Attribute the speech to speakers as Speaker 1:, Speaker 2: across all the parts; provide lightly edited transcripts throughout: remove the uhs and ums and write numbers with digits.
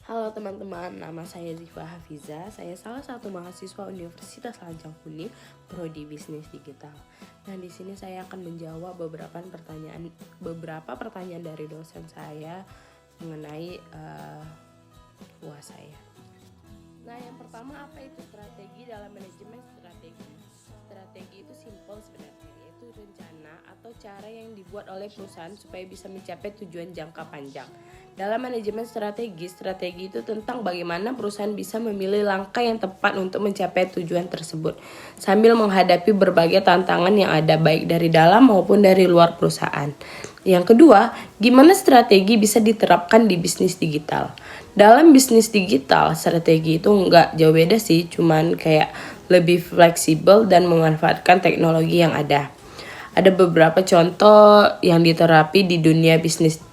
Speaker 1: Halo teman-teman, nama saya Ziva Hafiza. Saya salah satu mahasiswa Universitas Lancang Kuning, Prodi Bisnis Digital. Nah, di sini saya akan menjawab beberapa pertanyaan dari dosen saya mengenai UAS saya. Nah, yang pertama, apa itu strategi dalam manajemen strategi? Strategi itu simpel sebenarnya, yaitu rencana atau cara yang dibuat oleh perusahaan supaya bisa mencapai tujuan jangka panjang. Dalam manajemen strategi itu tentang bagaimana perusahaan bisa memilih langkah yang tepat untuk mencapai tujuan tersebut, sambil menghadapi berbagai tantangan yang ada baik dari dalam maupun dari luar perusahaan. Yang kedua, gimana strategi bisa diterapkan di bisnis digital? Dalam bisnis digital, strategi itu nggak jauh beda sih, cuman kayak lebih fleksibel dan memanfaatkan teknologi yang ada. Ada beberapa contoh yang diterapi di dunia bisnis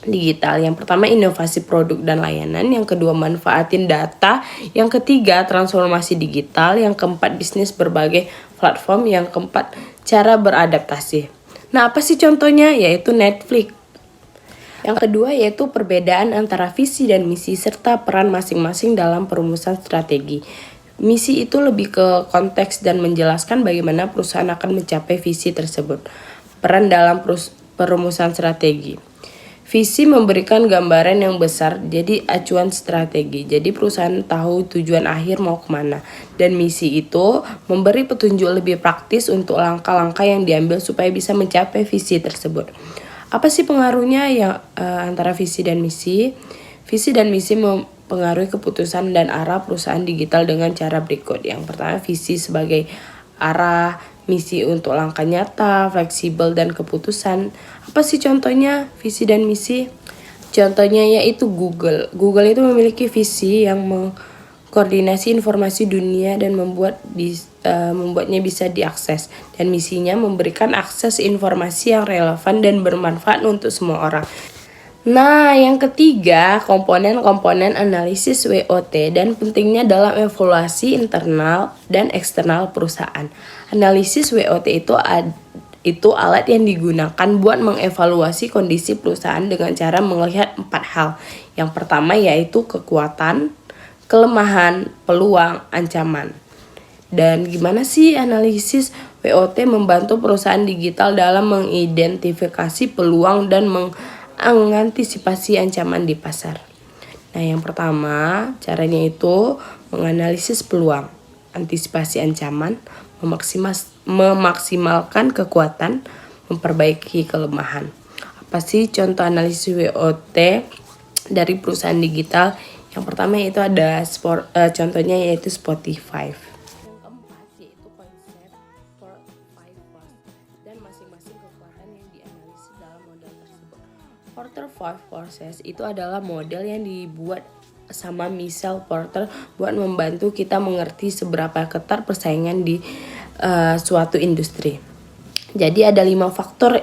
Speaker 1: digital. Yang pertama, inovasi produk dan layanan. Yang kedua, manfaatin data. Yang ketiga, transformasi digital. Yang keempat, bisnis berbagai platform. Yang keempat, cara beradaptasi. Nah, apa sih contohnya? Yaitu Netflix. Yang kedua yaitu perbedaan antara visi dan misi serta peran masing-masing dalam perumusan strategi. Misi itu lebih ke konteks dan menjelaskan bagaimana perusahaan akan mencapai visi tersebut. Peran dalam perumusan strategi. Visi memberikan gambaran yang besar, jadi acuan strategi. Jadi perusahaan tahu tujuan akhir mau kemana. Dan misi itu memberi petunjuk lebih praktis untuk langkah-langkah yang diambil supaya bisa mencapai visi tersebut. Apa sih pengaruhnya antara visi dan misi? Visi dan misi mempengaruhi keputusan dan arah perusahaan digital dengan cara berikut. Yang pertama, visi sebagai arah, misi untuk langkah nyata, fleksibel, dan keputusan. Apa sih contohnya visi dan misi? Contohnya yaitu Google. Google itu memiliki visi yang koordinasi informasi dunia dan membuatnya bisa diakses, dan misinya memberikan akses informasi yang relevan dan bermanfaat untuk semua orang. Nah, yang ketiga, komponen-komponen analisis WOT dan pentingnya dalam evaluasi internal dan eksternal perusahaan. Analisis WOT itu alat yang digunakan buat mengevaluasi kondisi perusahaan dengan cara melihat 4 hal. Yang pertama yaitu kekuatan, kelemahan, peluang, ancaman. Dan gimana sih analisis WOT membantu perusahaan digital dalam mengidentifikasi peluang dan mengantisipasi ancaman di pasar? Nah, yang pertama caranya itu menganalisis peluang, antisipasi ancaman, memaksimalkan kekuatan, memperbaiki kelemahan. Apa sih contoh analisis WOT dari perusahaan digital? Yang pertama itu ada contohnya yaitu Spotify. Yang keempat yaitu konsep 4-5 dan masing-masing kekuatan yang dianalisis dalam model tersebut. Porter 5 Forces itu adalah model yang dibuat sama Michelle Porter buat membantu kita mengerti seberapa ketat persaingan di suatu industri. Jadi ada 5 faktor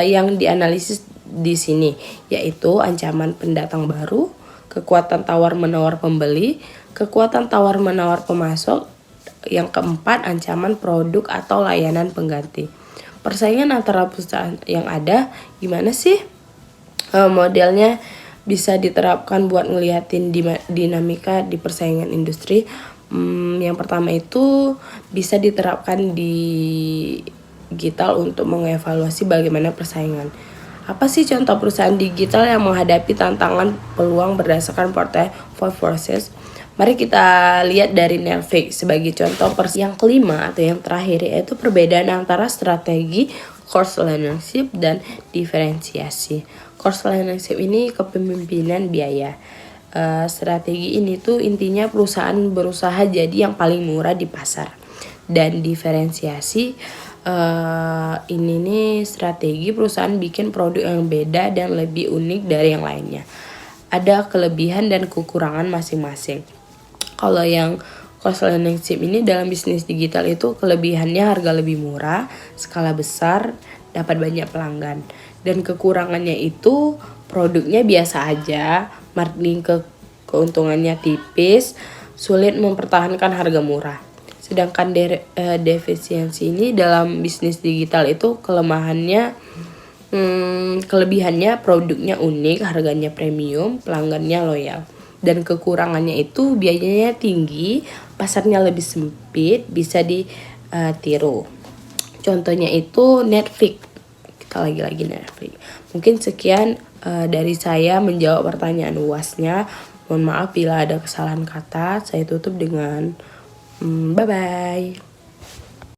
Speaker 1: yang dianalisis di sini, yaitu ancaman pendatang baru, kekuatan tawar-menawar pembeli, kekuatan tawar-menawar pemasok. Yang keempat, ancaman produk atau layanan pengganti. Persaingan antara perusahaan yang ada, gimana sih modelnya bisa diterapkan buat ngeliatin dinamika di persaingan industri? Yang pertama itu bisa diterapkan di digital untuk mengevaluasi bagaimana persaingan. Apa sih contoh perusahaan digital yang menghadapi tantangan peluang berdasarkan Porter 5 Forces? Mari kita lihat dari Netflix sebagai contoh. Yang kelima atau yang terakhir yaitu perbedaan antara strategi, course leadership, dan diferensiasi. Course leadership ini kepemimpinan biaya. Strategi ini tuh intinya perusahaan berusaha jadi yang paling murah di pasar. Dan diferensiasi ini nih strategi perusahaan bikin produk yang beda dan lebih unik dari yang lainnya. Ada kelebihan dan kekurangan masing-masing. Kalau yang cost leadership ini dalam bisnis digital itu kelebihannya harga lebih murah, skala besar, dapat banyak pelanggan. Dan kekurangannya itu produknya biasa aja, marketing keuntungannya tipis, sulit mempertahankan harga murah. Sedangkan defisiensi ini dalam bisnis digital itu kelebihannya produknya unik, harganya premium, pelanggannya loyal. dan kekurangannya itu biayanya tinggi, pasarnya lebih sempit, bisa ditiru. Contohnya itu Netflix. Kita lagi-lagi Netflix. Mungkin sekian dari saya menjawab pertanyaan UASnya. Mohon maaf bila ada kesalahan kata. Saya tutup dengan bye-bye.